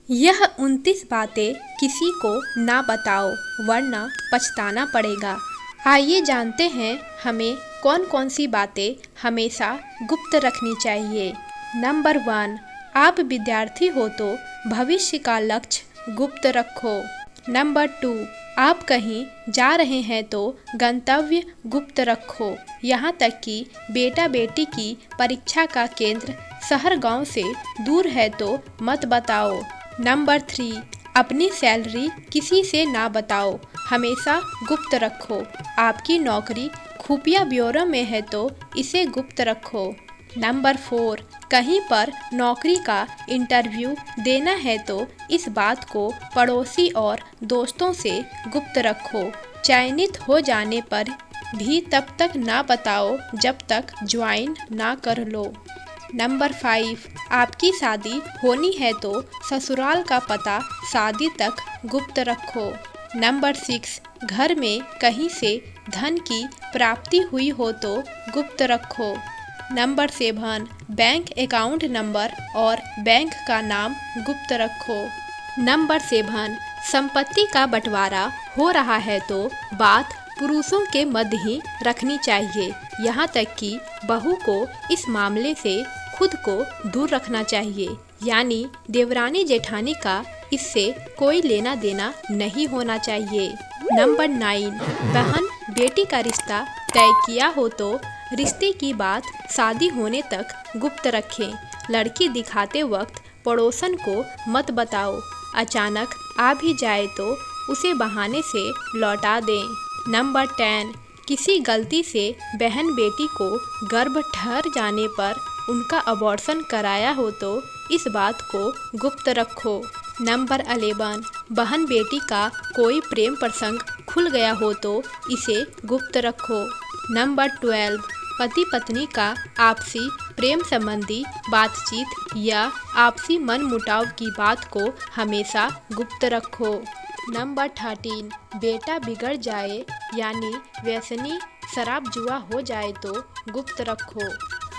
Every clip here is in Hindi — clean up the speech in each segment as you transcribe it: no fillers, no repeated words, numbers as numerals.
यह 29 बातें किसी को ना बताओ वरना पछताना पड़ेगा। आइए जानते हैं हमें कौन कौन सी बातें हमेशा गुप्त रखनी चाहिए। नंबर 1, आप विद्यार्थी हो तो भविष्य का लक्ष्य गुप्त रखो। नंबर 2, आप कहीं जा रहे हैं तो गंतव्य गुप्त रखो, यहाँ तक कि बेटा बेटी की परीक्षा का केंद्र शहर गांव से दूर है तो मत बताओ। नंबर 3, अपनी सैलरी किसी से ना बताओ, हमेशा गुप्त रखो। आपकी नौकरी खुफिया ब्यूरो में है तो इसे गुप्त रखो। नंबर 4, कहीं पर नौकरी का इंटरव्यू देना है तो इस बात को पड़ोसी और दोस्तों से गुप्त रखो। चयनित हो जाने पर भी तब तक ना बताओ जब तक ज्वाइन ना कर लो। नंबर 5, आपकी शादी होनी है तो ससुराल का पता शादी तक गुप्त रखो। नंबर 6, घर में कहीं से धन की प्राप्ति हुई हो तो गुप्त रखो। नंबर 7, बैंक अकाउंट नंबर और बैंक का नाम गुप्त रखो। नंबर 7, संपत्ति का बंटवारा हो रहा है तो बात पुरुषों के मध्य ही रखनी चाहिए, यहाँ तक कि बहू को इस मामले से खुद को दूर रखना चाहिए, यानी देवरानी जेठानी का इससे कोई लेना देना नहीं होना चाहिए। नंबर 9, बहन बेटी का रिश्ता तय किया हो तो रिश्ते की बात शादी होने तक गुप्त रखें। लड़की दिखाते वक्त पड़ोसन को मत बताओ, अचानक आ भी जाए तो उसे बहाने से लौटा दें। नंबर 10, किसी गलती से बहन बेटी को गर्भ ठहर जाने पर उनका अबॉर्शन कराया हो तो इस बात को गुप्त रखो। नंबर 11, बहन बेटी का कोई प्रेम प्रसंग खुल गया हो तो इसे गुप्त रखो। नंबर 12, पति पत्नी का आपसी प्रेम संबंधी बातचीत या आपसी मनमुटाव की बात को हमेशा गुप्त रखो। नंबर 13, बेटा बिगड़ जाए यानी व्यसनी शराब जुआ हो जाए तो गुप्त रखो।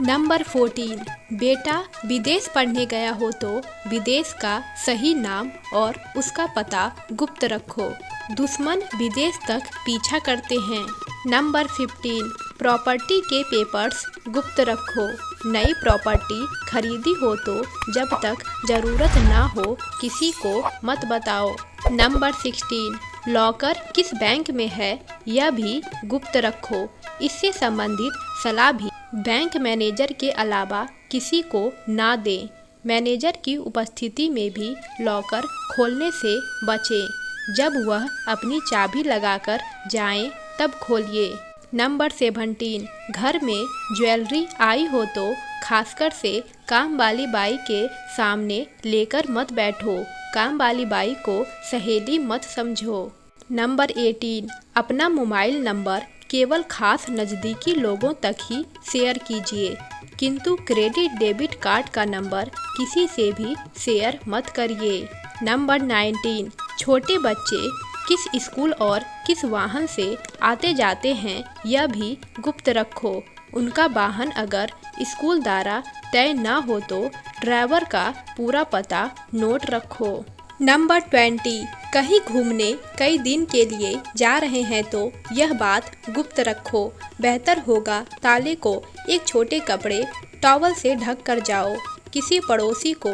नंबर 14, बेटा विदेश पढ़ने गया हो तो विदेश का सही नाम और उसका पता गुप्त रखो, दुश्मन विदेश तक पीछा करते हैं। नंबर 15, प्रॉपर्टी के पेपर्स गुप्त रखो, नई प्रॉपर्टी खरीदी हो तो जब तक ज़रूरत ना हो किसी को मत बताओ। नंबर 16, लॉकर किस बैंक में है यह भी गुप्त रखो, इससे संबंधित सलाह भी बैंक मैनेजर के अलावा किसी को ना दें। मैनेजर की उपस्थिति में भी लॉकर खोलने से बचें, जब वह अपनी चाबी लगाकर जाएं तब खोलिए। नंबर 17, घर में ज्वेलरी आई हो तो खासकर से काम वाली बाई के सामने लेकर मत बैठो, काम वाली बाई को सहेली मत समझो। नंबर 18, अपना मोबाइल नंबर केवल खास नज़दीकी लोगों तक ही शेयर कीजिए, किंतु क्रेडिट डेबिट कार्ड का नंबर किसी से भी शेयर मत करिए। नंबर 19, छोटे बच्चे किस स्कूल और किस वाहन से आते जाते हैं यह भी गुप्त रखो, उनका वाहन अगर स्कूल द्वारा तय ना हो तो ड्राइवर का पूरा पता नोट रखो। नंबर 20, कहीं घूमने कई दिन के लिए जा रहे हैं तो यह बात गुप्त रखो, बेहतर होगा ताले को एक छोटे कपड़े टॉवल से ढक कर जाओ, किसी पड़ोसी को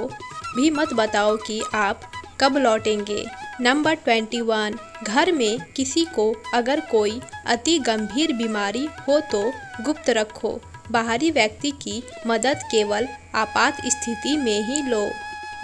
भी मत बताओ कि आप कब लौटेंगे। नंबर 21, घर में किसी को अगर कोई अति गंभीर बीमारी हो तो गुप्त रखो, बाहरी व्यक्ति की मदद केवल आपात स्थिति में ही लो।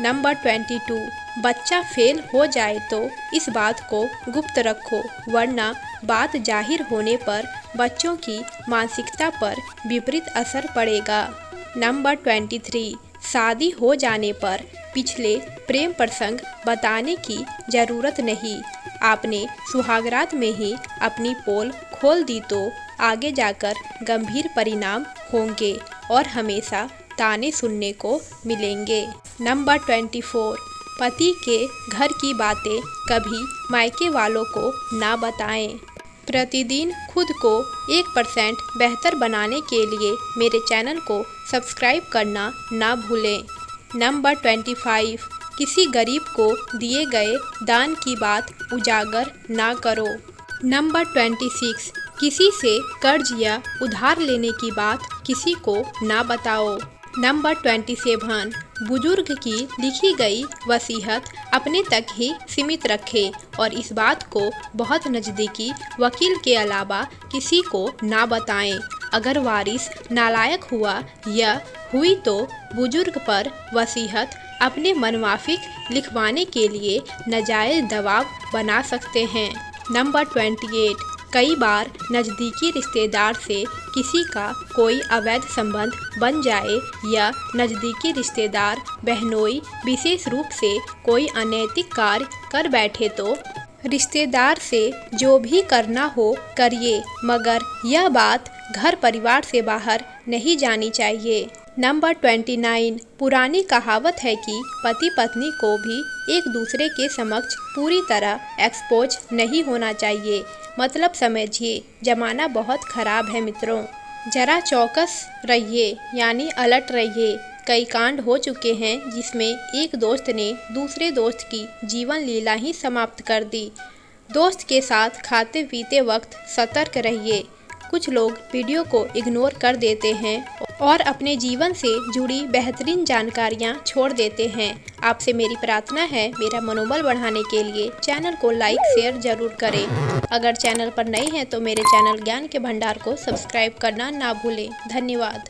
नंबर 22, बच्चा फेल हो जाए तो इस बात को गुप्त रखो, वरना बात जाहिर होने पर बच्चों की मानसिकता पर विपरीत असर पड़ेगा। नंबर 23, शादी हो जाने पर पिछले प्रेम प्रसंग बताने की ज़रूरत नहीं, आपने सुहागरात में ही अपनी पोल खोल दी तो आगे जाकर गंभीर परिणाम होंगे और हमेशा ताने सुनने को मिलेंगे। नंबर 24, पति के घर की बातें कभी मायके वालों को ना बताएं। प्रतिदिन खुद को 1% बेहतर बनाने के लिए मेरे चैनल को सब्सक्राइब करना ना भूलें। नंबर 25, किसी गरीब को दिए गए दान की बात उजागर ना करो। नंबर 26, किसी से कर्ज या उधार लेने की बात किसी को ना बताओ। नंबर 27, बुजुर्ग की लिखी गई वसीयत अपने तक ही सीमित रखें और इस बात को बहुत नज़दीकी वकील के अलावा किसी को ना बताएं। अगर वारिस नालायक हुआ या हुई तो बुजुर्ग पर वसीयत अपने मनमाफिक लिखवाने के लिए नाजायज़ दबाव बना सकते हैं। नंबर 28, कई बार नज़दीकी रिश्तेदार से किसी का कोई अवैध संबंध बन जाए या नज़दीकी रिश्तेदार बहनोई विशेष रूप से कोई अनैतिक कार्य कर बैठे तो रिश्तेदार से जो भी करना हो करिए, मगर यह बात घर परिवार से बाहर नहीं जानी चाहिए। नंबर 29, पुरानी कहावत है कि पति पत्नी को भी एक दूसरे के समक्ष पूरी तरह एक्सपोज नहीं होना चाहिए। मतलब समझिए, ज़माना बहुत ख़राब है मित्रों, ज़रा चौकस रहिए, यानी अलर्ट रहिए। कई कांड हो चुके हैं जिसमें एक दोस्त ने दूसरे दोस्त की जीवन लीला ही समाप्त कर दी। दोस्त के साथ खाते पीते वक्त सतर्क रहिए। कुछ लोग वीडियो को इग्नोर कर देते हैं और अपने जीवन से जुड़ी बेहतरीन जानकारियां छोड़ देते हैं। आपसे मेरी प्रार्थना है, मेरा मनोबल बढ़ाने के लिए चैनल को लाइक शेयर ज़रूर करें। अगर चैनल पर नए हैं तो मेरे चैनल ज्ञान के भंडार को सब्सक्राइब करना ना भूलें। धन्यवाद।